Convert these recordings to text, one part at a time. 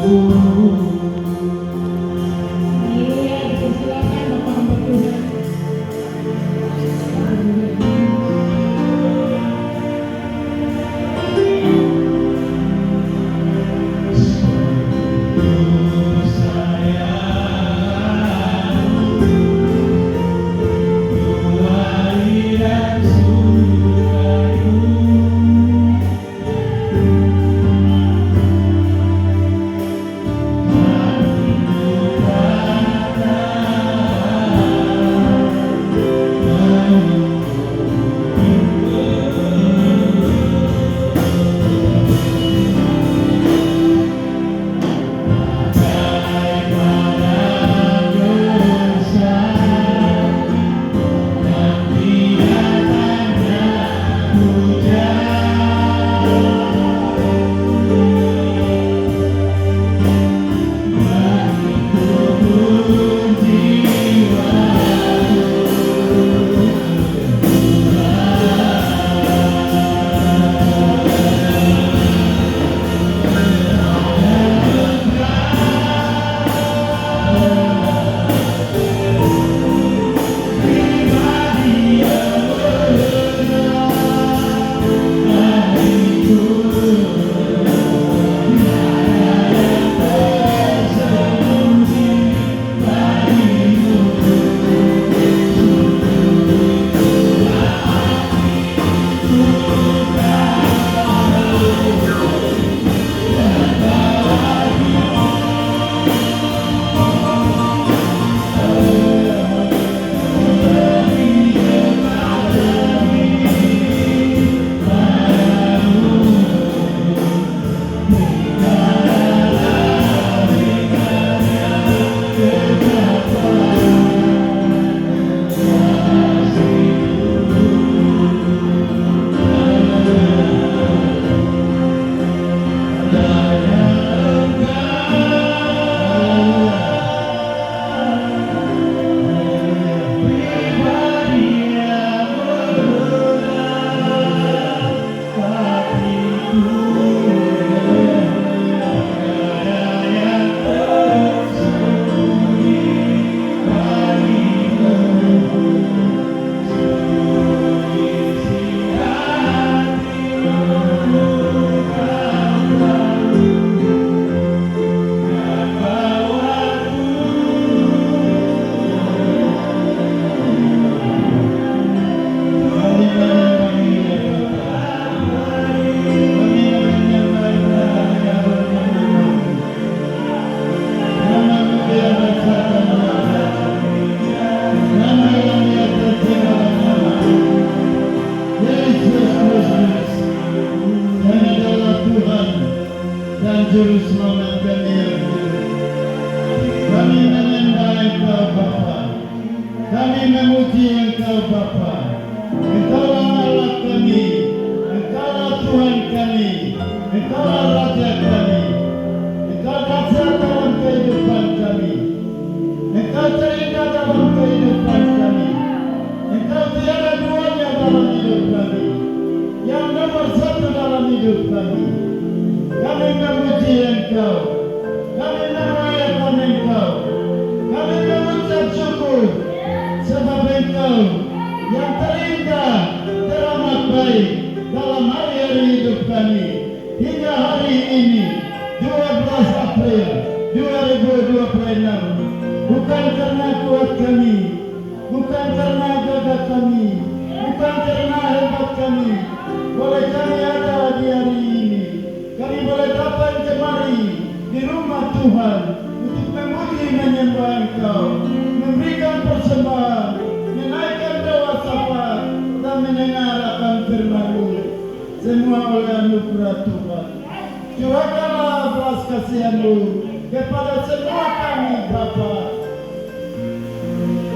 Haleluya, dipersilakan Bapak hamba Tuhan. Juru selamat kami yang hidup. Kami menyembah Engkau Bapa. Kami memuji Engkau Bapa. Engkaulah Allah kami. Engkaulah Tuhan kami. Engkaulah Raja kami. Engkau dasar dalam kehidupan kami. Engkau cerita dalam kehidupan kami. Engkau tiada duanya dalam hidup kami. Yang nomor satu dalam hidup kami. Kami memuji Engkau, kami memuliakan Engkau, kami mengucap syukur sebab Engkau yang terindah, teramat baik dalam hari-hari hidup kami hingga hari ini 12 April 2026. Bukan karena kuat kami, bukan karena gagah kami, bukan karena hebat kami, boleh kami ada di hari ini. Kami boleh datang kemari di rumah Tuhan untuk memuji menyembah Engkau, memberikan persembahan, menaikkan doa syafaat dan mendengarkan firman-Mu. Semua oleh anugerah Tuhan. Curahkanlah belas kasihan-Mu kepada semua kami Bapa.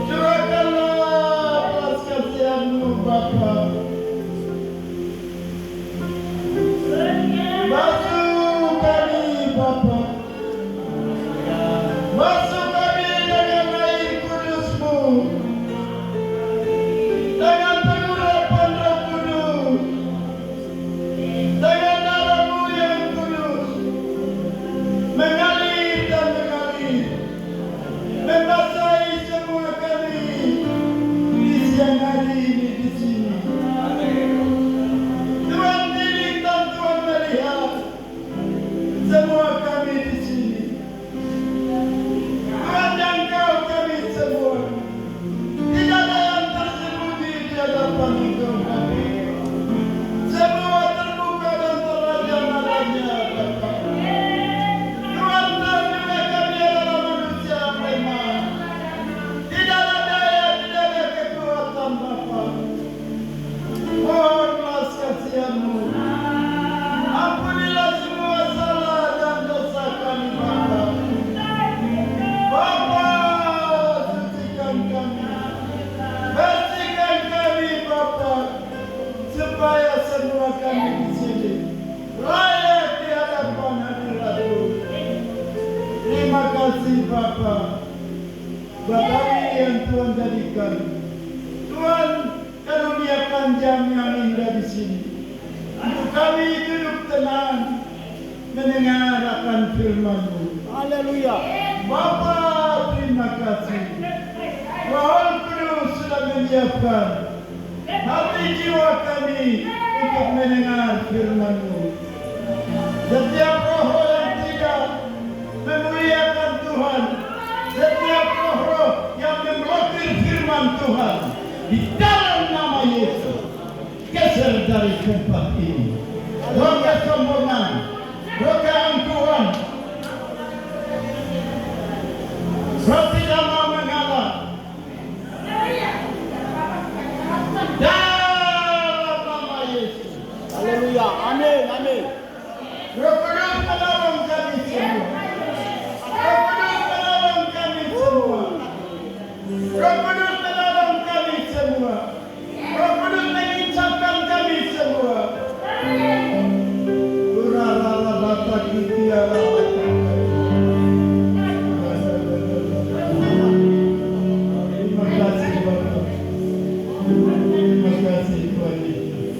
Curahkanlah belas kasihan-Mu Bapa. Basuh kami Bapa, basuh kami dengan air kudus-Mu, dengan pengurapan Roh Kudus, dengan darah-Mu yang kudus, mengalir kasih Bapa buat hari yang Tuhan jadikan. Tuhan karuniakan jam yang indah di sini untuk kami duduk tenang mendengar akan firman-Mu. Haleluya. Bapa, terima kasih. Roh Kudus sudah menyiapkan hati jiwa kami untuk mendengar firman-Mu. Setiap roh yang tidak memuliakan Tuhan, setiap roh yang memblokir firman Tuhan, di dalam nama Yesus, geser dari tempat ini. Roh kesombongan, roh keangkuhan, roh tidak mau mengalah, dalam nama Yesus. Haleluya. Amin. Amin. Roh Kudus menolong kami semua. Roh Kudus menolong kami semua. Roh Kudus menolong kami semua. Roh Kudus mengincapkan kami semua. Urala bata kitia bata. Terima kasih Bapak. Terima kasih Tuhan Yesus.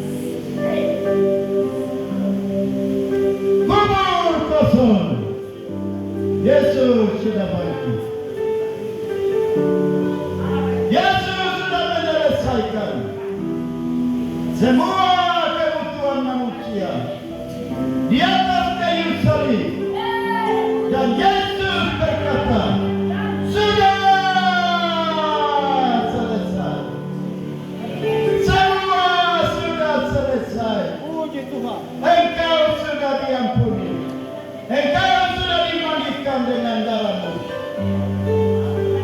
Kubur kosong. Yesus sudah bangkit. Yesus sudah menyelesaikan semua kebutuhan manusia di atas kayu salib. Dan Yesus berkata, sudah selesai. Semua sudah selesai. Puji Tuhan. Engkau sudah diampuni. Engkau sudah dimandikan dengan darah-Mu.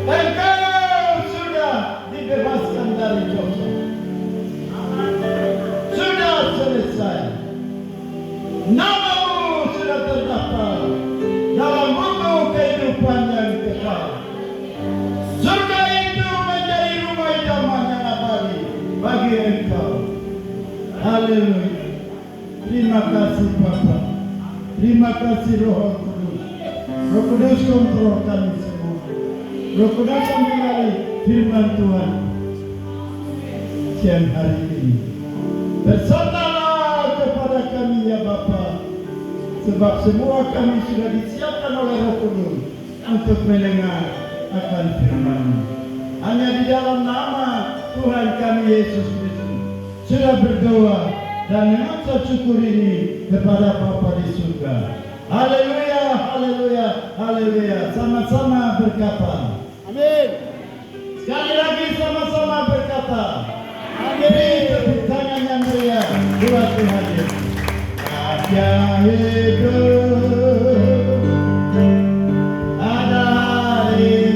Engkau sudah dibebaskan dari dosa. Sudah selesai. Nama-Mu sudah terdaftar dalam buku kehidupan yang kekal. Surga itu menjadi rumah idaman yang abadi bagi engkau. Haleluya. Terima kasih Bapa. Terima kasih Roh Kudus. Roh Kudus kontrol kami semua. Roh Kudus mengenai firman Tuhan siang hari ini. Bersertalah kepada kami ya Bapa, sebab semua kami sudah disiapkan oleh Roh Kudus untuk mendengar akan firman-Mu. Hanya di dalam nama Tuhan kami Yesus Kristus sudah berdoa dan mengucap syukur ini kepada Bapa di surga. Haleluya, haleluya, haleluya. Sama-sama berkata. Amin. Sekali lagi sama-sama berkata. Amin. Beri tepuk tangan yang meriah buat Tuhan Yesus. Raja hidup ada di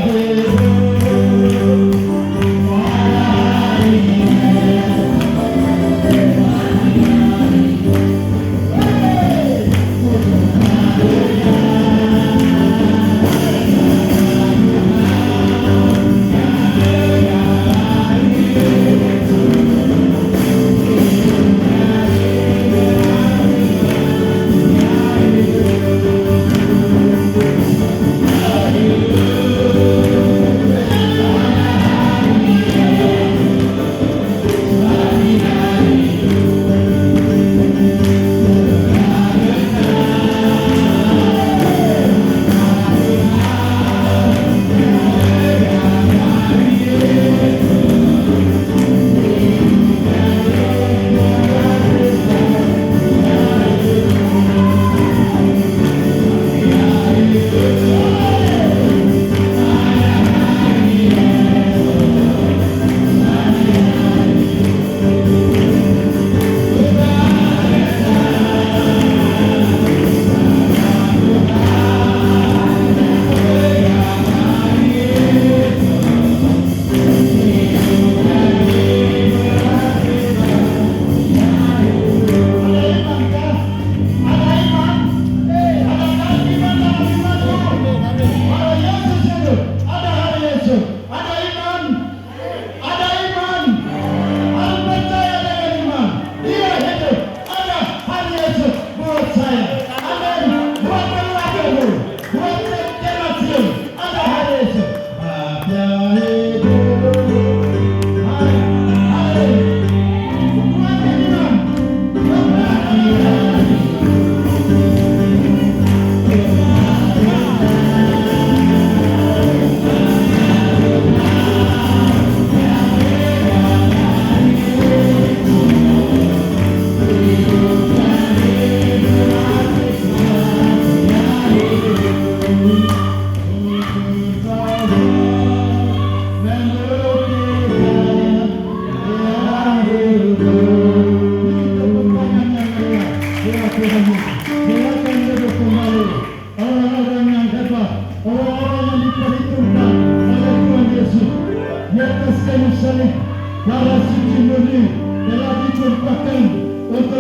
Amen.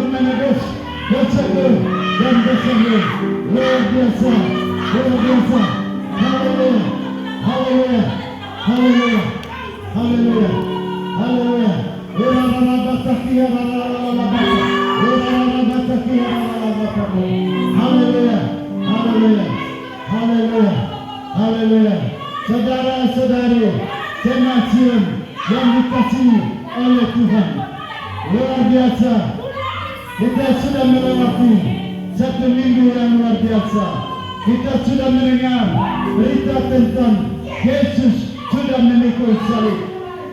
menebus dosaku dan dosamu. Luar biasa, luar biasa. Haleluya, haleluya, haleluya, haleluya, haleluya. Haleluya, haleluya, haleluya, haleluya. Saudara-saudari jemaat Sion yang dikasihi oleh Tuhan, luar biasa. Kita sudah melewati satu minggu yang luar biasa. Kita sudah mendengar berita tentang Yesus sudah memikul salib.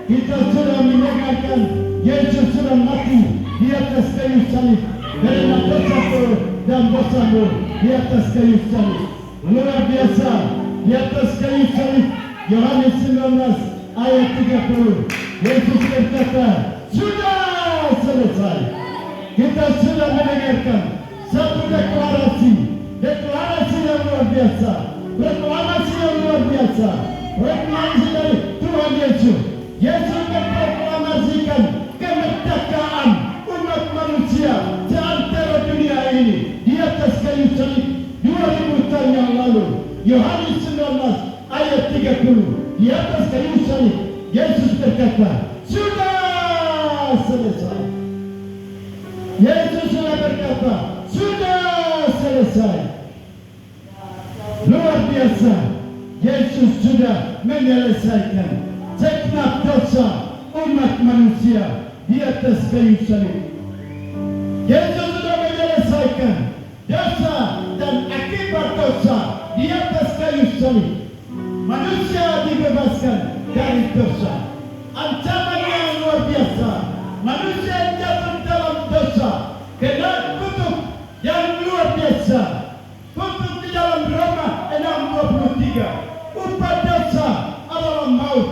Kita sudah mendengarkan Yesus sudah mati di atas kayu salib karena dosaku dan dosamu di atas kayu salib. Luar biasa, di atas kayu salib. Yohanes 19 ayat 30. Yesus berkata, sudah selesai. Kita sudah mendengarkan satu deklarasi yang luar biasa, proklamasi yang luar biasa, proklamasi dari Tuhan Yesus. Yesus memproklamasikan kemerdekaan umat manusia seantero dunia ini di atas kayu salib 2000 tahun yang lalu. Yohanes 19 ayat 30. Di atas kayu salib Yesus berkata, sudah selesai. Yesus sudah berkata, sudah selesai. Luar biasa. Yesus sudah menyelesaikan segenap dosa umat manusia di atas kayu salib. Yesus sudah menyelesaikan dosa dan akibat dosa di atas kayu salib. Manusia dibebaskan dari dosa. Ancaman yang luar biasa. Manusia yang jatuh dalam dosa kena kutuk yang luar biasa. Kutuk di dalam Roma 6:23. Upah dosa adalah maut.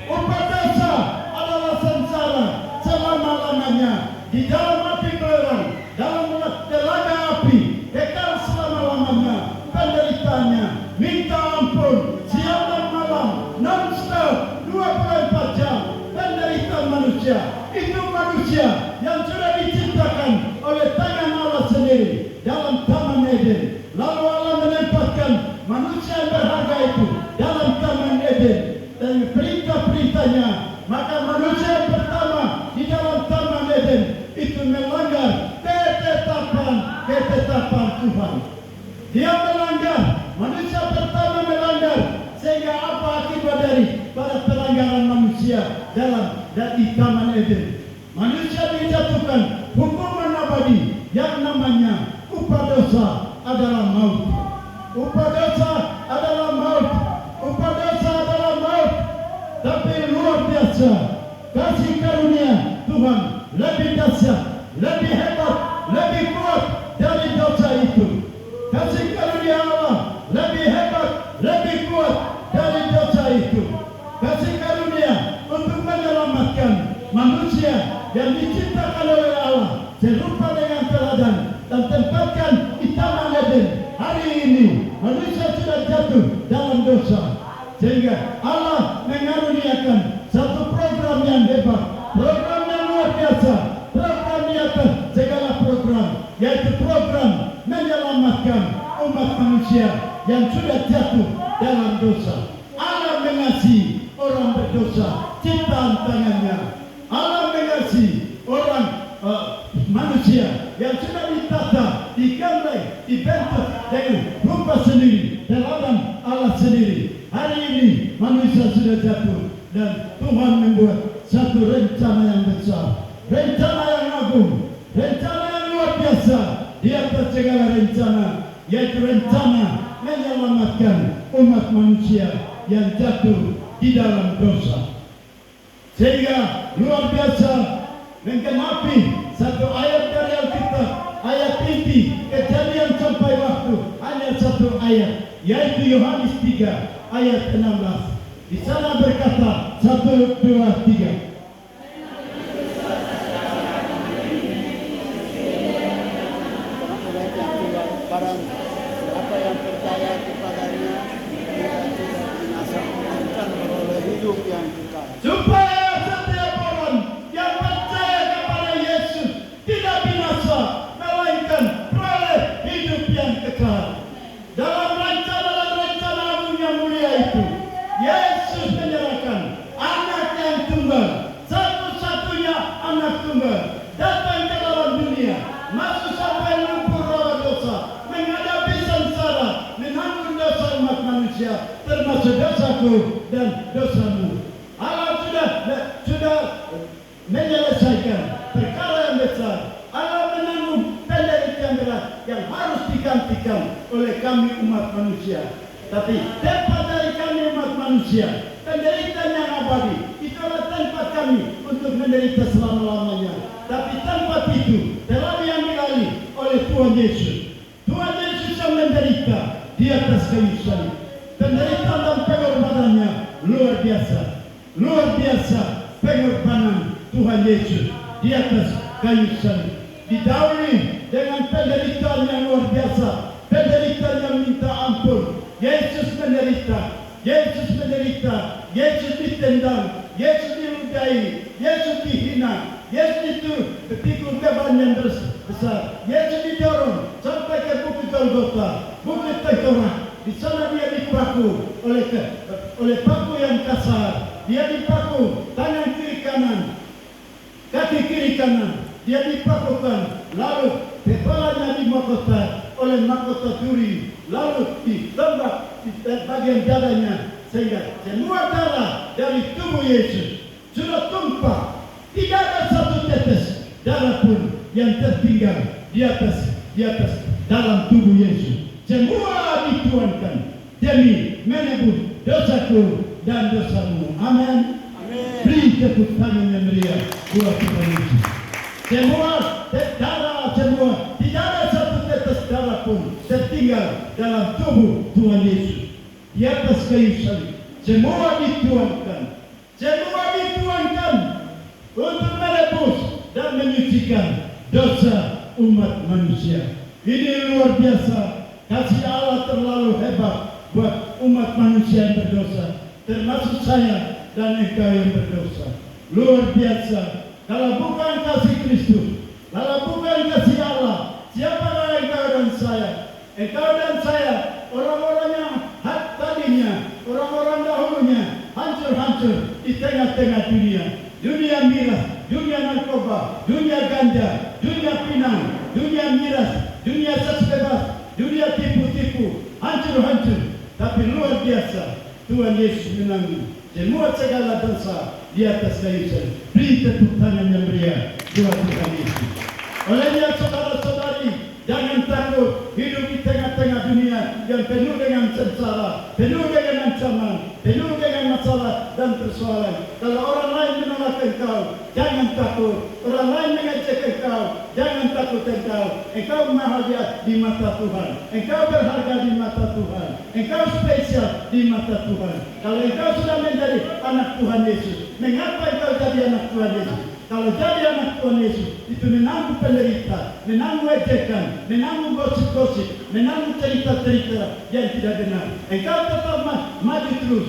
Upah dosa adalah sengsara selama-lamanya di dalam api belerang, dalam telaga api, kekal selama-lamanya. Penderitaannya minta ampun siang dan malam, non-stop 24 jam. Penderitaan manusia itu manusia yang sudah diciptakan oleh tangan Allah sendiri dalam Taman Eden. Lalu Allah menempatkan manusia yang berharga itu dalam Taman Eden dan perintah-perintahnya. Maka manusia yang pertama di dalam Taman Eden itu melanggar ketetapan Tuhan. Dia melanggar, manusia pertama melanggar, sehingga apa akibat dari pada pelanggaran manusia di Taman Eden? Manusia dijatuhkan hukuman abadi yang namanya upah dosa adalah maut. Upah dosa adalah maut. Upah dosa adalah maut. Tapi luar biasa, kasih karunia Tuhan lebih dahsyat, lebih hebat, lebih kuat dari dosa itu. Kasih karunia Allah lebih hebat, lebih kuat dari dosa itu. Kasih karunia untuk menyelamatkan manusia yang diciptakan oleh Allah serupa dengan teladan dan tempatkan di Taman Eden. Hari ini manusia sudah jatuh dalam dosa, sehingga Allah mengaruniakan satu program yang hebat, program yang luar biasa, program di atas segala program, yaitu program menyelamatkan umat manusia yang sudah jatuh dalam dosa. Allah mengasihi orang berdosa ciptaan tangannya. Allah mengasihi orang manusia yang sudah ditata, digambar, dibentuk dengan rupa sendiri, teladan Allah sendiri. Hari ini manusia sudah jatuh dan Tuhan membuat satu rencana yang besar, rencana yang agung, rencana yang luar biasa di atas segala rencana, yaitu rencana menyelamatkan umat manusia yang jatuh di dalam dosa. Sehingga luar biasa menggenapi satu ayat dari Alkitab, ayat inti kejadian sampai waktu, hanya satu ayat, yaitu Yohanes 3 ayat 16. Di sana berkata 1, 2, 3. Barang siapa yang percaya kepadanya, dia tidak binasa, melainkan beroleh hidup yang kekal. Supaya setiap orang yang percaya kepada Yesus tidak binasa, manusia, termasuk dosaku dan dosamu. Allah sudah menyelesaikan perkara yang besar. Allah menanggung penderitaan berat yang harus digantikan oleh kami umat manusia. Tapi tempat dari kami umat manusia, penderitaan yang abadi, itulah tempat kami untuk menderita selama-lamanya. Tapi tempat itu telah diambil alih oleh Tuhan Yesus. Tuhan Yesus yang menderita di atas kayu salib. Penderitaan dan pengorbanannya luar biasa. Luar biasa pengorbanan Tuhan Yesus di atas kayu salib. Didahului dengan penderitaan yang luar biasa. Penderitaan yang minta ampun. Yesus menderita. Yesus menderita. Yesus ditendang. Yesus diludahi. Yesus dihina. Yesus itu dipikul beban yang besar. Yesus didorong sampai ke Bukit Golgota, Bukit Tengkorak. Di sana dia dipaku oleh paku yang kasar. Dia dipaku tangan kiri kanan, kaki kiri kanan. Dia dipakukan, lalu kepalanya dimahkota oleh mahkota duri, lalu ditembak di bagian dadanya, sehingga semua darah dari tubuh Yesus sudah tumpah. Tidak ada satu tetes darah pun yang tertinggal di atas dalam tubuh Yesus. Semua dituangkan demi menebus dosaku dan dosamu. Amin. Beri tepuk tangan yang meriah buat Tuhan Yesus. Semua darah, tidak ada satu tetes darah pun tertinggal dalam tubuh Tuhan Yesus. Di atas kayu salib, semua dituangkan untuk menebus dan menyucikan dosa umat manusia. Ini luar biasa. Kasih Allah terlalu hebat buat umat manusia yang berdosa, termasuk saya dan engkau yang berdosa. Luar biasa. Kalau bukan kasih Kristus, kalau bukan kasih Allah, siapakah engkau dan saya? Engkau dan saya, orang-orang yang tadinya, orang-orang dahulunya, hancur-hancur di tengah-tengah dunia. Dunia miras, dunia narkoba, dunia ganja, dunia pinang, dunia miras, dunia seks bebas, dunia tipu-tipu, hancur-hancur. Tapi luar biasa, Tuhan Yesus menanggung semua segala dosa di atas kayu salib. Beri tepuk tangan yang meriah buat Tuhan Yesus. Olehnya saudara-saudari, jangan takut hidup di tengah-tengah dunia yang penuh dengan sengsara, penuh dengan ancaman, penuh dengan masalah dan persoalan. Kalau orang lain menolak engkau, jangan takut. Orang lain mengejek engkau, jangan takut engkau. Engkau mahal di mata Tuhan. Engkau berharga di mata Tuhan. Engkau spesial di mata Tuhan. Kalau engkau sudah menjadi anak Tuhan Yesus, mengapa engkau jadi anak Tuhan Yesus? Kalau jadi anak Tuhan Yesus, itu menanggung penderita, menanggung ejekan, menanggung gosip-gosip, menanggung cerita-cerita yang tidak benar. Engkau tetap maju terus.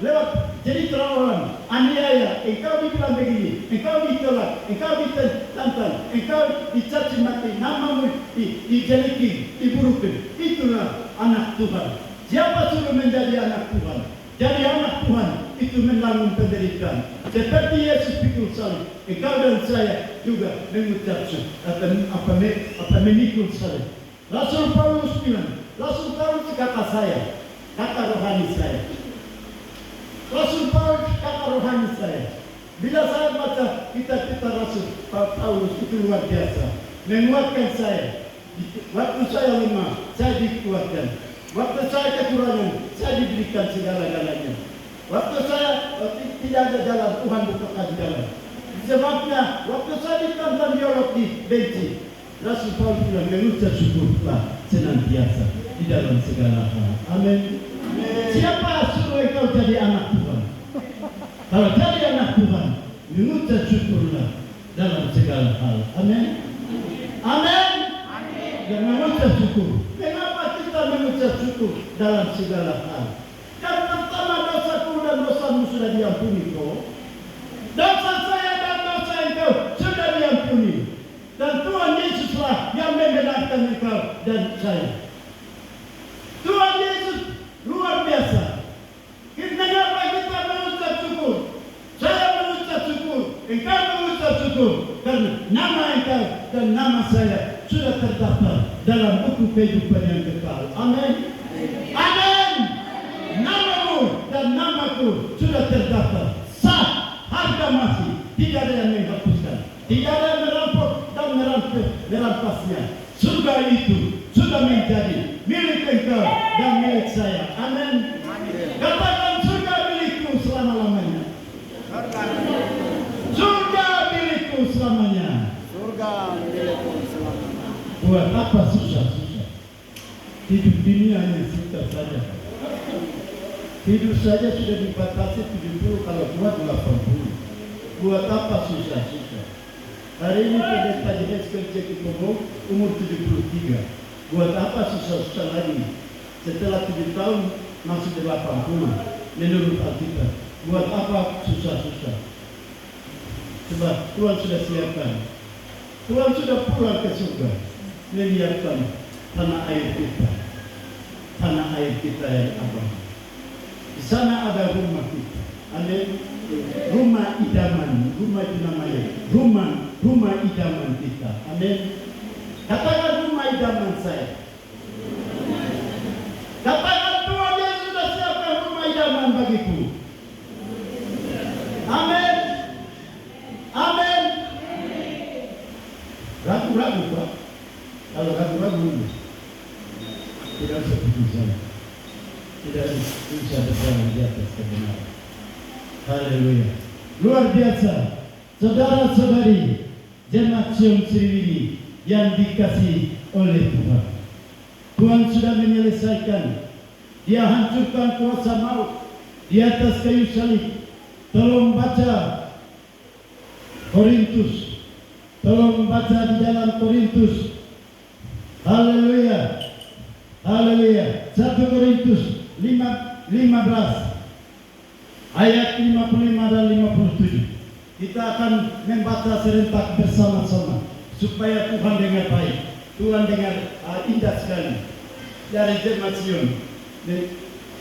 Lewat cerita orang, aniaya, engkau dibilang begini, engkau ditolak, engkau ditantang, engkau dicaci maki, namamu dijeleki, diburukan. Itulah anak Tuhan. Siapa suruh menjadi anak Tuhan? Jadi anak Tuhan itu menanggung penderitaan. Seperti Yesus pikul salib, engkau dan saya juga mengucap apa memikul salib. Rasul Paulus bilang, Rasul Paulus kata saya, kata rohani saya. Rasul Paulus kata rohani saya. Bila saya baca kitab-kitab Rasul Paulus itu luar biasa, menguatkan saya. Waktu saya lemah, saya dikuatkan. Waktu saya kekurangan, saya diberikan segala-galanya. Waktu saya tidak ada jalan, Tuhan bukakan jalan. Sebabnya, waktu saya ditantang dialog di benci, Rasul Paulus bilang, mengucap syukurlah senantiasa di dalam segala hal. Amin. Siapa suruh engkau jadi anak Tuhan? Kalau jadi anak Tuhan, mengucap syukurlah dalam segala hal. Amin. Amin. Dan mengucap syukur. Kenapa kita mengucap syukur dalam segala hal? Yang pertama, dosaku dan dosamu sudah diampuni kok. Dosa saya dan dosa engkau sudah diampuni. Dan Tuhan Yesuslah yang membenarkan engkau dan saya. Tuhan Yesus luar biasa. Kenapa kita mengucap syukur? Saya mengucap syukur, engkau mengucap syukur, karena nama engkau dan nama saya sudah terdaftar dalam buku kehidupan yang kekal. Amin. Amin. dalam namaku sudah terdaftar. Sah, harga mati. Tidak ada yang menghapuskan. Tidak ada yang merampok dan merampasnya. Surga itu sudah menjadi milik engkau dan milik saya. Amin. Katakan surga milikku selama-lamanya. Surga milikku selamanya. Surga milikku selamanya. Buat apa susah-susah? Hidup dunia hanya susah saja. Hidup saja sudah dibatasi 70, kalau kuat 80. Buat apa susah-susah? Hari ini pendeta Jehes kerja di Pomo, umur 73. Buat apa susah-susah lagi? Setelah 7 tahun masih 80 menurut Alkitab. Buat apa susah-susah? Sebab Tuhan sudah siapkan. Tuhan sudah pulang ke surga, menyiapkan tanah air kita. Tanah air kita yang abadi. Di sana ada rumah kita. Ada rumah idaman. Rumah itu namanya. Rumah idaman kita. Amin. Katakan rumah idaman saya. Katakan Tuhan yang sudah siapkan rumah idaman bagiku. Amin. Amin. Ragu-ragu Pak. Kalau ragu-ragu tidak usah pergi sana. Tidak bisa berjalan di atas kebenaran. Haleluya. Luar biasa. Saudara-saudari jemaat Sion Sriwini yang dikasihi oleh Tuhan. Tuhan sudah menyelesaikan. Dia hancurkan kuasa maut di atas kayu salib. Tolong baca Korintus. Tolong baca di dalam Korintus. Haleluya. Haleluya. 1 Korintus 15 ayat 55 dan 57. Kita akan membaca serentak bersama-sama supaya Tuhan dengar baik. Tuhan dengar indah sekali. Dari jemaat Sion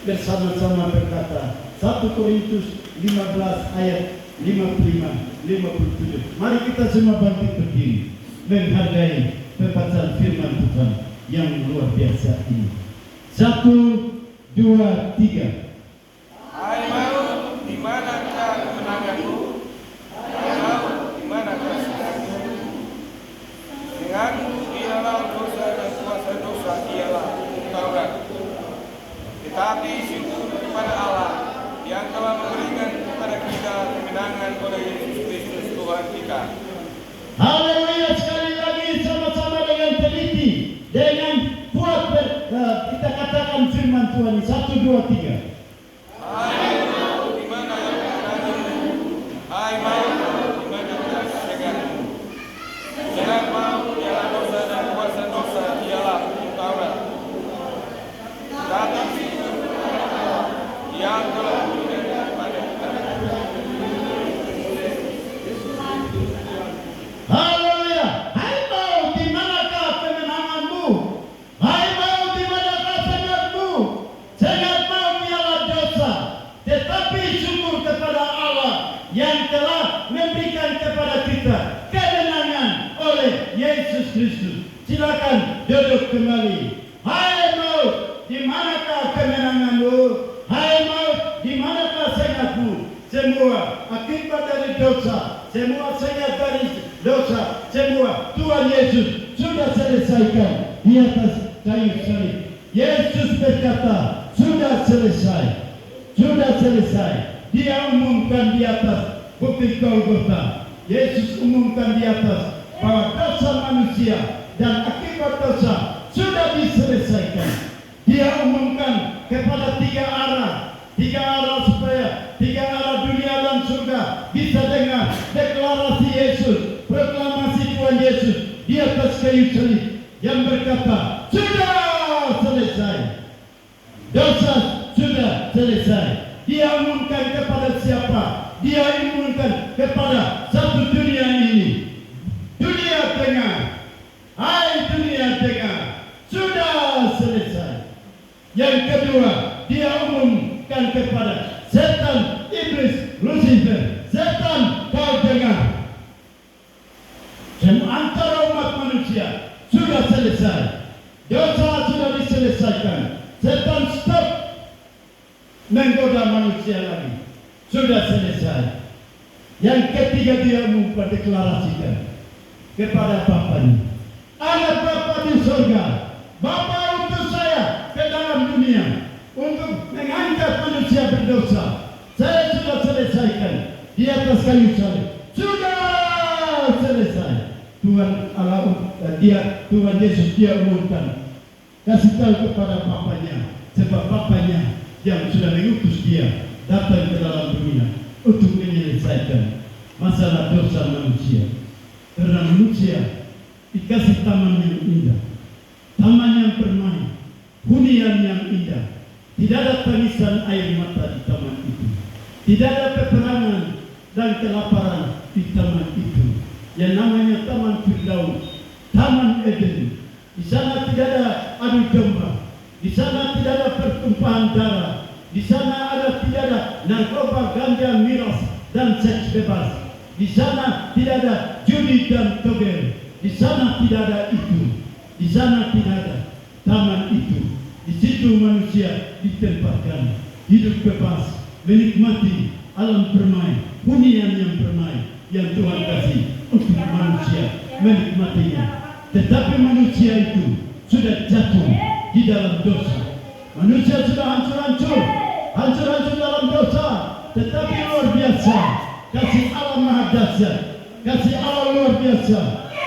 bersama-sama berkata 1 Korintus 15 ayat 55 57. Mari kita semua bangkit berdiri menghargai pembacaan firman Tuhan yang luar biasa ini. 1, 2, 3. Hai maut, di manakah kemenanganmu? Hai maut, di manakah sukacitamu? Denganmu ialah dosa dan kuasa dosa ialah Taurat. Tetapi syukur kepada Allah yang telah memberikan kepada kita kemenangan oleh Yesus Kristus Tuhan kita. Haleluya. Sekali lagi sama-sama dengan teliti, dengan kuat kita katakan firman Tuhan. 1, 2, 3. Hai maut, di mana yang kemenanganmu? Hai maut, di mana kesegaranmu? Sebab maut ialah dosa dan kuasa dosa ialah Taurat. Tetapi syukur kepada Allah yang telah memberikan kepada kita. Haleluya. Hai maut, di manakah kemenanganmu? Hai maut, di manakah sengatmu? Sengat maut ialah dosa. Tetapi syukur kepada Allah yang telah memberikan kepada kita kemenangan oleh Yesus Kristus. Silakan duduk kembali. Hai maut, di manakah kemenanganmu? Hai maut, di manakah sengatmu? Semua akibat dari dosa, semua sengat dari dosa, semua Tuhan Yesus sudah selesaikan di atas kayu salib. Yesus berkata, sudah selesai. Sudah selesai. Dia umumkan di atas bukit Golgota. Yesus umumkan di atas bahwa dosa manusia dan akibat dosa sudah diselesaikan. Dia umumkan kepada 3 arah. 3 arah supaya 3 arah dunia dan surga bisa dengar deklarasi Yesus, proklamasi Tuhan Yesus di atas kayu salib yang berkata, sudah selesai. Dosa sudah selesai. Dia umumkan kepada siapa? Dia umumkan kepada satu dunia ini. Dunia dengar. Hai dunia dengar. Sudah selesai. Yang kedua, dia umumkan kepada setan, iblis, Lucifer. Setan, kau dengar. Dan antara umat manusia sudah selesai. Dosa sudah diselesaikan. Setan stop. menggoda manusia lagi. Sudah selesai. Yang ketiga dia mendeklarasikan kepada Bapaknya, ada Bapa di surga, Bapa utus saya ke dalam dunia untuk mengangkat manusia berdosa. Saya sudah selesaikan di atas kayu salib. Sudah selesai. Tuhan Yesus dia umumkan, kasih tahu kepada Bapaknya, sebab Bapaknya yang sudah mengutus dia datang ke dalam dunia untuk menyelesaikan masalah dosa manusia. Karena manusia dikasih taman yang indah, taman yang bermain, hunian yang indah. Tidak ada tangisan air mata di taman itu. Tidak ada peperangan dan kelaparan di taman itu. Yang namanya Taman Firdaus, Taman Eden. Di sana tidak ada adu domba. Di sana tidak ada pertumpahan darah. Di sana tidak ada narkoba, ganja, miras, dan seks bebas. Di sana tidak ada judi dan togel. Di sana tidak ada itu. Di sana tidak ada taman itu. Di situ manusia ditempatkan hidup bebas, menikmati alam bermain, hunian yang bermain yang Tuhan kasih untuk manusia menikmatinya. Tetapi manusia itu sudah jatuh di dalam dosa. Manusia sudah hancur dalam dosa. Tetapi luar biasa, kasih Allah maha dahsyat, kasih Allah luar biasa.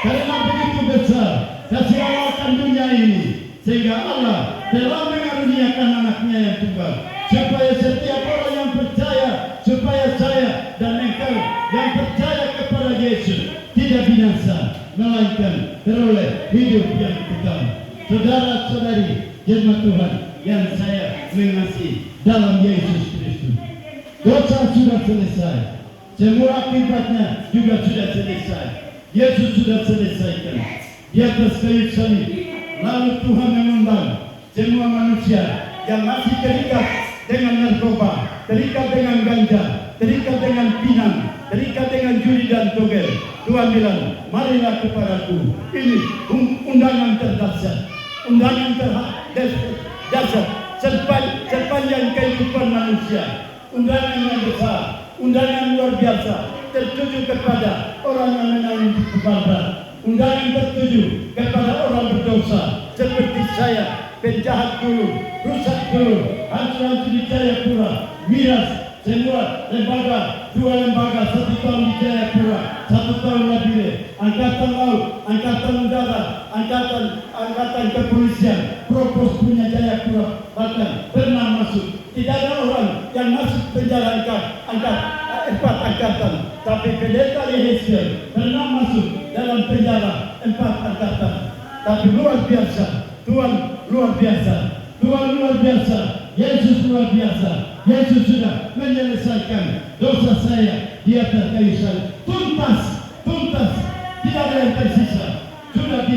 Karena begitu besar kasih Allah akan dunia ini, sehingga Allah telah mengaruniakan anaknya yang tunggal, supaya setiap orang yang percaya, supaya saya dan engkau yang percaya kepada Yesus tidak binasa, melainkan beroleh hidup yang kekal. Saudara-saudari jemaat Tuhan yang saya mengasihi dalam Yesus Kristus, dosa sudah selesai, semua akibatnya juga sudah selesai. Yesus sudah selesaikan di atas kayu salib. Lalu Tuhan mengundang semua manusia yang masih terikat dengan narkoba, terikat dengan ganja, terikat dengan pinang, terikat dengan judi dan togel. Tuhan bilang, marilah kepadaku. Ini undangan terdahsyat, undangan terdahsyat sepanjang kehidupan manusia. Undangan yang besar, undangan luar biasa, tertuju kepada orang yang menanggung kebenaran. Undangan tertuju kepada orang berdosa seperti saya, penjahat dulu, rusak dulu, hancur di Jayapura, miras, semua lembaga, 2 lembaga, 1 tahun di Jayapura, 1 tahun Nabire, angkatan laut, angkatan udara, angkatan kepolisian, propos punya Jayapura, bahkan pernah masuk. Tidak ada orang yang masuk penjara empat angkatan, tapi pendeta Yehezkiel pernah masuk dalam penjara 4 angkatan. Tapi luar biasa, Tuhan luar biasa, Tuhan luar biasa, Yesus luar biasa. Yesus sudah menyelesaikan dosa saya di atas kayu salib. Tuntas, tidak ada yang tersisa. Sudah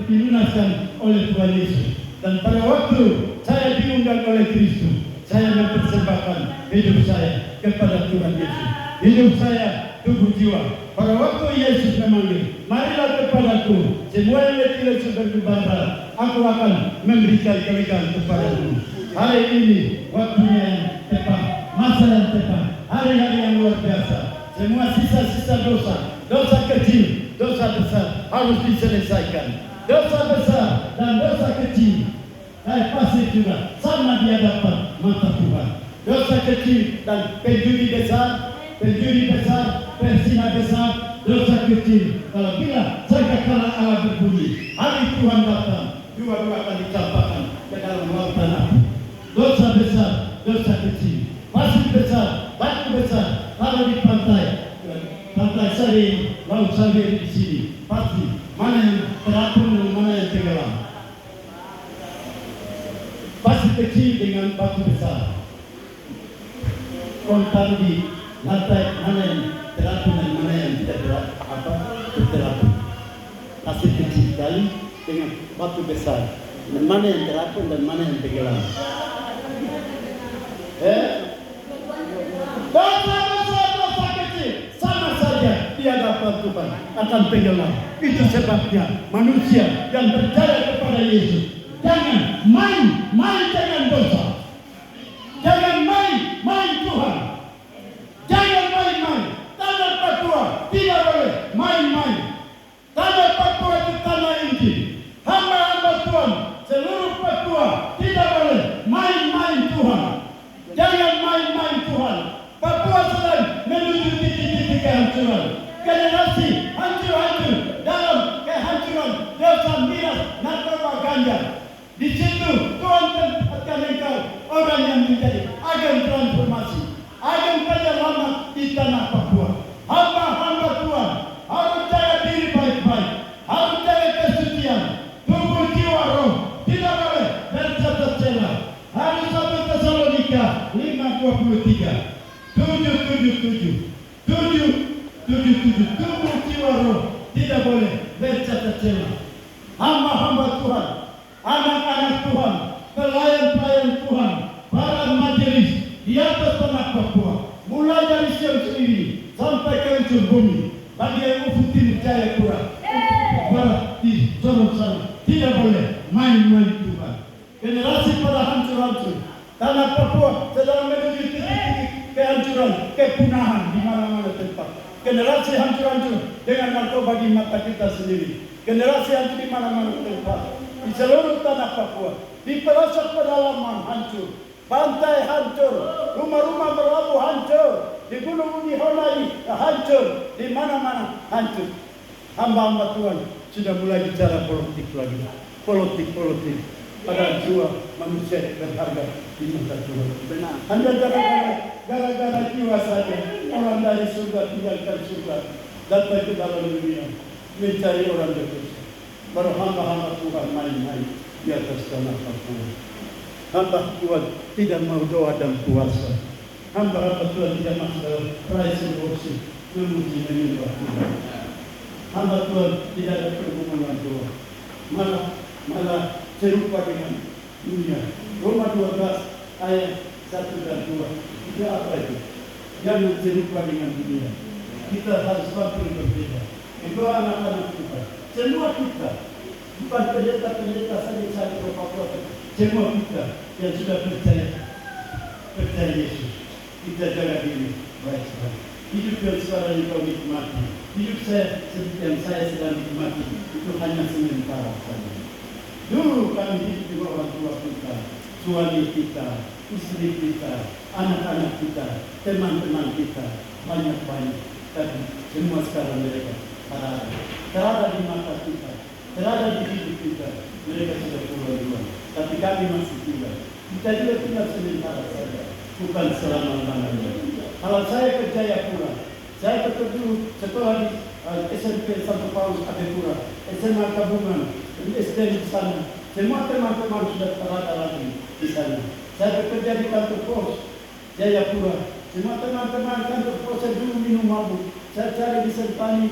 dilunaskan oleh Tuhan Yesus. Dan pada waktu saya diundang oleh Kristus, saya mempersembahkan hidup saya kepada Tuhan Yesus. Hidup saya, tubuh jiwa. Pada waktu Yesus memanggil, marilah kepadaku, semua yang letih sudah berbara, aku akan memberikan kelegaan kepadamu. Hari ini waktunya yang tepat, masa yang tepat, hari-hari yang luar biasa. Semua sisa-sisa dosa kecil, dosa besar harus diselesaikan. Dosa besar dan dosa kecil pasti juga sama di hadapan mata Tuhan. Dosa kecil dan penjudi besar, persina besar, dosa kecil. Kalau bila sangkakala Allah berbunyi, hari Tuhan datang, dua-dua akan dicampakkan ke dalam lautan api. Dosa besar, dosa kecil, pasir besar, batu besar, kalau di pantai Sari, laut Sari di sini, pasti mana yang terapung dan mana yang tenggelam. Pasir kecil dengan batu besar, kontan di lantai mana yang terapung dan mana yang tidak terapung. Pasir kecil sekali dengan batu besar, dan mana yang terapung dan mana yang tenggelam. Dosa kecil sama saja di hadapan Tuhan akan tenggelam. Itu sebabnya manusia yang percaya kepada Yesus jangan main dengan dosa. Jangan main-main Tuhan. Papua sedang menuju titik-titik kehancuran. Generasi hancur-hancur dalam kehancuran dosa miras, narkoba, ganja. Di situ Tuhan tempatkan engkau orang yang menjadi agen transformasi, agen penyelamat di tanah Papua. Hamba-hamba Tuhan harus jaga diri baik-baik, harus jaga kesucian, tubuh jiwa roh, tidak boleh bercela-cela. Hari 1 Tesalonika 5:23, 7:77, tubuh jiwa roh tidak boleh bercela-cela. Hamba-hamba Tuhan, anak-anak Tuhan, pelayan-pelayan Tuhan, para majelis di atas tanah Papua, mulai dari Siam sendiri sampai ke ujung bumi, bagian ufuk timur Jayapura, barat di Sorong sana, tidak boleh main-main Tuhan. Generasi pada hancur-hancur, tanah Papua sedang menuju titik-titik kehancuran, kepunahan di mana-mana tempat. Generasi hancur-hancur dengan narkoba di mata kita sendiri. Generasi hancur di mana-mana tempat. Di seluruh tanah Papua, di pelosok pedalaman hancur, pantai hancur, rumah-rumah berlabuh hancur, di gunung Bumi Honai hancur, di mana-mana hancur. Hamba-hamba Tuhan sudah mulai bicara politik lagi, politik. Pada jiwa manusia berharga di mata Tuhan. Benar. Hanya gara-gara jiwa saja orang dari surga tinggalkan surga, datang ke dalam dunia mencari orang berdosa. Baru hamba-hamba Tuhan main-main di atas tanah Papua. Hamba Tuhan tidak mau doa dan puasa. Hamba-hamba Tuhan tidak masuk dalam praise and worship, memuji menyembah Tuhan. Hamba Tuhan tidak ada pergumulan doa, malah serupa dengan dunia. Roma 12 ayat 1 dan 2. Itu apa itu? Jangan serupa dengan dunia. Kita harus tampil berbeda. Itu anak-anak kita. Semua kita, bukan pendeta-pendeta saja saya Papua, semua kita yang sudah percaya Yesus, kita jaga diri baik-baik. Hidup yang sekarang kau nikmati, hidup yang saya sedang nikmati, itu hanya sementara saja. Dulu kami hidup di bawah orang tua kita, suami kita, istri kita, anak-anak kita, teman-teman kita, banyak-banyak. Tapi semua sekarang mereka terada di mata kita, terada di hidup kita. Mereka sudah pulang duluan, tapi kami masih tinggal. Kita juga tinggal sementara saja, bukan selama-lamanya. Kalau saya ke Jayapura, saya ketemu sekolah di SMP Santo Paulus Adepura, SMA Gabungan, SD di sana. Semua teman-teman sudah terada lagi di sana. Saya bekerja di kantor pos Jayapura. Semua teman-teman kantor pos saya dulu minum mabuk. Saya cari disertani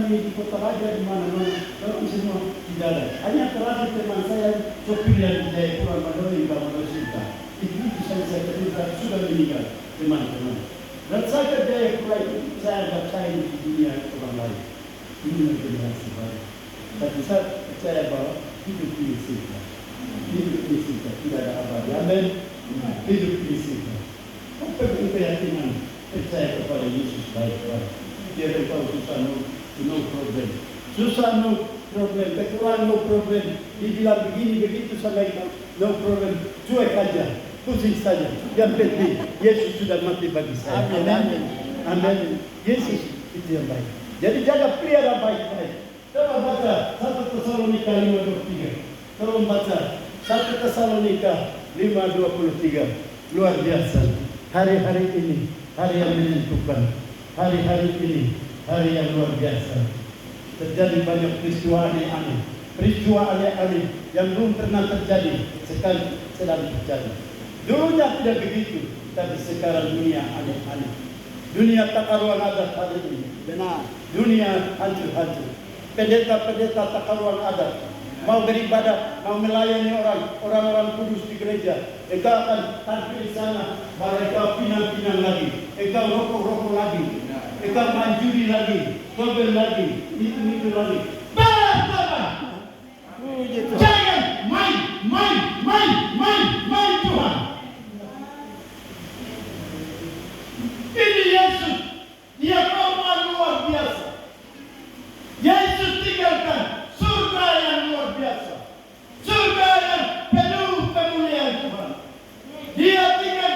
di Kota Raja di mana-mana. Kalau semua tidak ada. Hanya terakhir teman saya sopir yang di Jayapura Madori Bapak Sinta. Itu saya ketemu sudah meninggal teman-teman. Dan saya ke Jayapura itu saya anggap saya di dunia orang lain. Ini generasi baru. Tapi saya percaya bahwa hidup ini singkat. Hidup ini singkat, tidak ada abadi. Amin. Hidup ini singkat. Apa itu keyakinan? Percaya kepada Yesus baik-baik. Dia tahu susah no problem. Susah no problem, kekurangan no problem. Dibilang begini begitu sama kita, no problem. Cuek aja, pusing saja. Yang penting Yesus sudah mati bagi saya. Amin. Amin. Yesus itu yang baik. Jadi jaga pelihara baik-baik. Coba baca 1 Tesalonika 5:23. Tolong baca 1 Tesalonika 5:23. Luar biasa. Hari-hari ini hari yang menentukan. Hari-hari ini hari yang luar biasa. Terjadi banyak peristiwa aneh-aneh. Peristiwa aneh-aneh yang belum pernah terjadi sekarang sedang terjadi. Dulunya tidak begitu, tapi sekarang dunia aneh-aneh. Dunia tak karuan adat hari ini. Benar. Dunia hancur-hancur. Pendeta-pendeta tak karuan adat. Mau beribadah, mau melayani orang-orang kudus di gereja. Engkau akan tampil di sana, baru engkau pinang-pinang lagi. Engkau rokok-rokok lagi. Engkau main judi lagi, tobel lagi, itu lagi. Bapak! Jangan main Tuhan. Ini Yesus, dia korban luar biasa. Yesus tinggalkan surga yang luar biasa, surga yang penuh kemuliaan Tuhan. Dia tinggal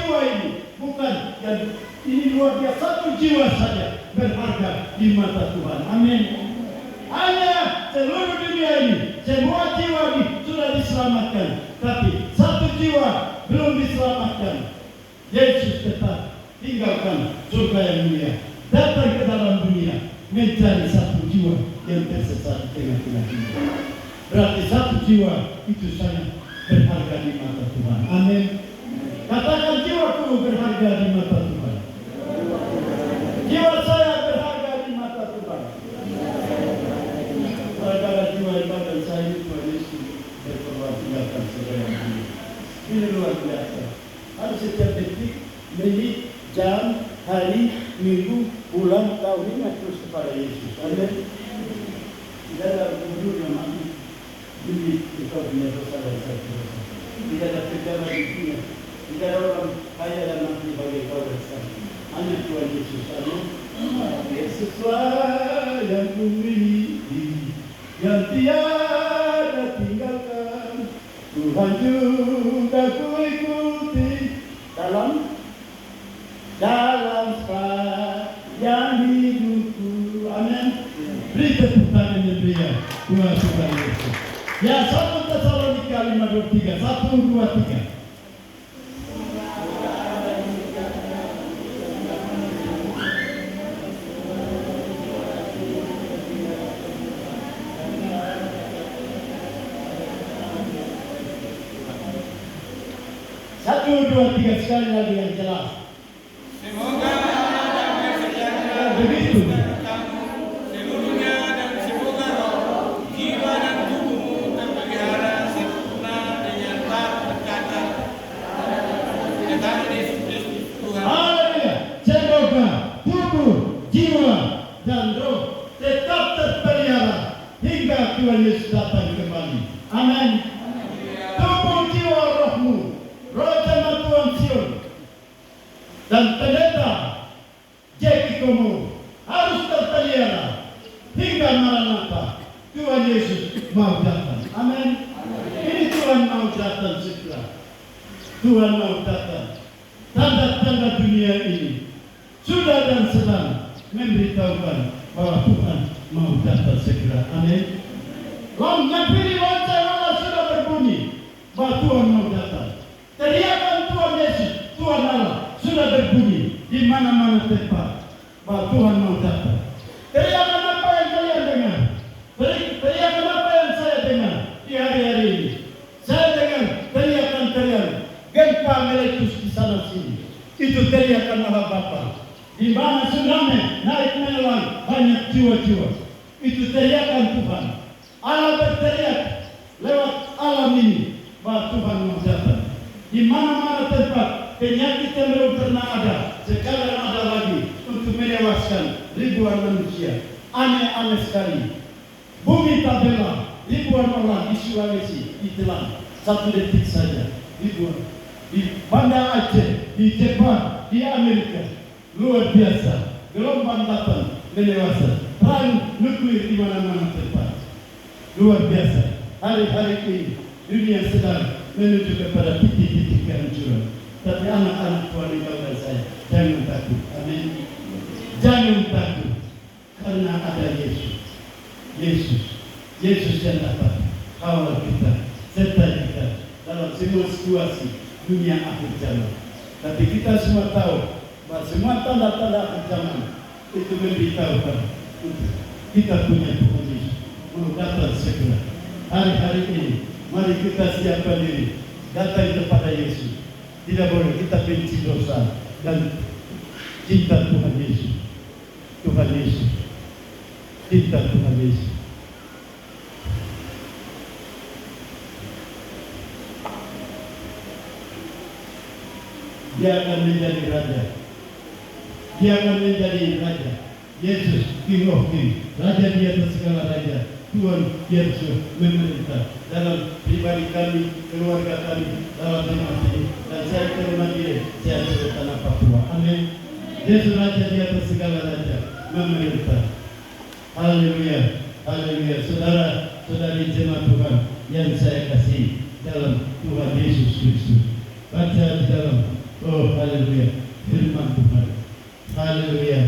jiwa ini bukan yang ini luar biasa, satu jiwa saja berharga di mata Tuhan. Amin. Hanya seluruh dunia ini, semua jiwa ini sudah diselamatkan, tapi satu jiwa belum diselamatkan. Yesus tetap tinggalkan surga yang mulia, datang ke dalam dunia, mencari satu jiwa yang tersesat di tengah-tengah dunia. Berarti satu jiwa itu sangat berharga di mata Tuhan. Amin. Katakan, jiwaku berharga di mata Tuhan. Jiwa saya berharga di mata Tuhan. Gara-gara jiwa ibadah saya ini Tuhan Yesus berkorban tinggalkan surga yang mulia. Ini luar biasa. Harus setiap detik, menit, jam, hari, minggu, bulan, tahun ingat terus kepada Yesus. Amin. Tidak ada gubernur yang mati. Ini engkau punya dosa dan saya punya dosa. Tidak ada pejabat di dunia. Tidak ada orang kaya yang mati bagi kau dan saya. Hanya Tuhan Yesus. Amin. Yesuslah yang ku miliki, yang tiada tinggalkan. Tuhan juga ku ikuti dalam sepanjang hidupku. Amin. Beri tepuk tangan yang meriah buat Tuhan Yesus. Ya, 1 Tesalonika 5:23, 1, 2, 3. Satu, dua, tiga, sekali lagi yang jelas. Semoga damai sejahtera Begitu. kamu seluruhnya, dan semoga roh, jiwa dan tubuhmu terpelihara sempurna dengan tak berkata di tangan Yesus Kristus Tuhan. Haleluya. Semoga tubuh, jiwa, dan roh tetap terpelihara hingga Tuhan Yesus datang kembali. Amin. Tubuh, jiwa, rohmu, roh jemaat Tuhan Sion dan pendeta Jeki Komo harus terpelihara hingga Maranatha. Tuhan Yesus mau datang. Amin. Ini Tuhan mau datang segera. Tuhan mau datang. Tanda-tanda dunia ini sudah dan sedang memberitahukan bahwa Tuhan mau datang segera. Amin. Lonceng Allah sudah berbunyi bahwa Tuhan mau datang. Teriakan Tuhan Yesus, Tuhan Allah sudah berbunyi di mana-mana tempat bahwa Tuhan mau datang. Teriakan apa yang kalian dengar? Teriakan apa yang saya dengar di hari-hari ini? Saya dengar teriakan-teriakan gempa meletus di sana sini. Itu teriakan Allah Bapa. Di mana tsunami naik menelan banyak jiwa-jiwa. Itu teriakan Tuhan. Allah berteriak lewat alam ini bahwa Tuhan mau datang. Di mana-mana tempat penyakit yang belum pernah ada, sekarang ada lagi untuk menewaskan ribuan manusia. Aneh-aneh sekali. Bumi Tabela, ribuan orang di Sulawesi ditelan 1 detik saja. Ribuan. Di Banda Aceh, di Jepang, di Amerika. Luar biasa. Gelombang datang menewaskan. Perang nuklir di mana-mana tempat. Luar biasa. Hari-hari ini dunia sedang menuju kepada titik-titik kehancuran. Tapi anak-anak Tuhan engkau dan saya, jangan takut. Amin. Jangan takut. Karena ada Yesus. Yesus yang dapat kawal kita, sertai kita dalam semua situasi dunia akhir zaman. Tapi kita semua tahu bahwa semua tanda-tanda akhir zaman itu memberitahukan kita punya Tuhan Yesus mau datang segera. Hari-hari ini mari kita siapkan diri datang kepada Yesus. Tidak boleh kita benci dosa dan cinta Tuhan Yesus. Tuhan Yesus, cinta Tuhan Yesus. Dia akan menjadi raja. Dia akan menjadi raja. Yesus, King of King, raja di atas segala raja. Tuhan Yesus memerintah dalam pribadi kami, keluarga kami, dalam jemaat ini. Dan saya terima dia, saya dari tanah Papua. Amin. Yesus raja di atas segala raja, memerintah. Haleluya, haleluya. Saudara-saudari jemaat Tuhan yang saya kasih dalam Tuhan Yesus Kristus. Baca di dalam Oh haleluya, firman Tuhan. Haleluya,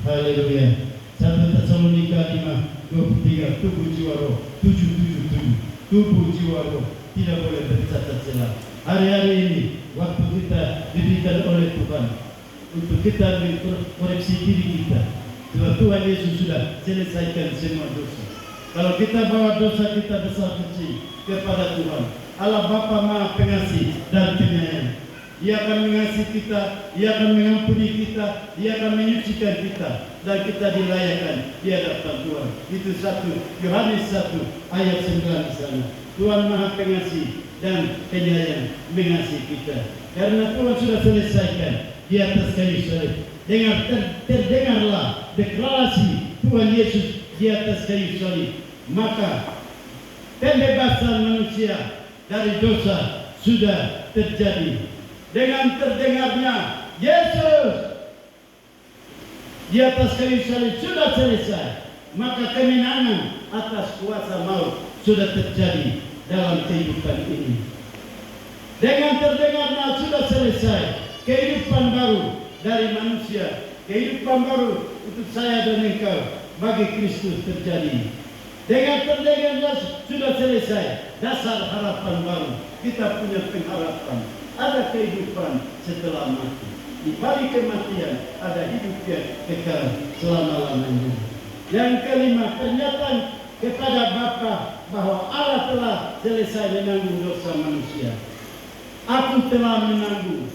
haleluya. 1 Tesalonika 5:23, tubuh jiwa roh 7:77, tubuh jiwa roh tidak boleh bercacat celah. Hari-hari ini waktu kita diberikan oleh Tuhan untuk kita mengkoreksi diri kita. Tuhan Yesus sudah selesaikan semua dosa. Kalau kita bawa dosa kita besar kecil kepada Tuhan, Allah Bapa Maha Pengasih dan Penyayang, Dia akan mengasihi kita, Dia akan mengampuni kita, Dia akan menyucikan kita, dan kita dilayakkan di hadapan Tuhan. Itu 1 Yohanes 1 ayat 9 di sana. Tuhan Maha Pengasih dan Penyayang mengasihi kita. Karena Tuhan sudah selesaikan di atas kayu salib. Terdengarlah deklarasi Tuhan Yesus di atas kayu salib. Maka pembebasan manusia dari dosa sudah terjadi. Dengan terdengarnya Yesus di atas kayu salib sudah selesai, maka kemenangan atas kuasa maut sudah terjadi dalam kehidupan ini. Dengan terdengarnya sudah selesai, kehidupan baru dari manusia, kehidupan baru untuk saya dan engkau bagi Kristus terjadi. Dengan terdengarnya sudah selesai, dasar harapan baru. Kita punya pengharapan, ada kehidupan setelah mati. Di balik kematian ada hidup yang kekal selama-lamanya. Yang kelima, pernyataan kepada Bapa bahwa Allah telah selesai menanggung dosa manusia. Aku telah menanggung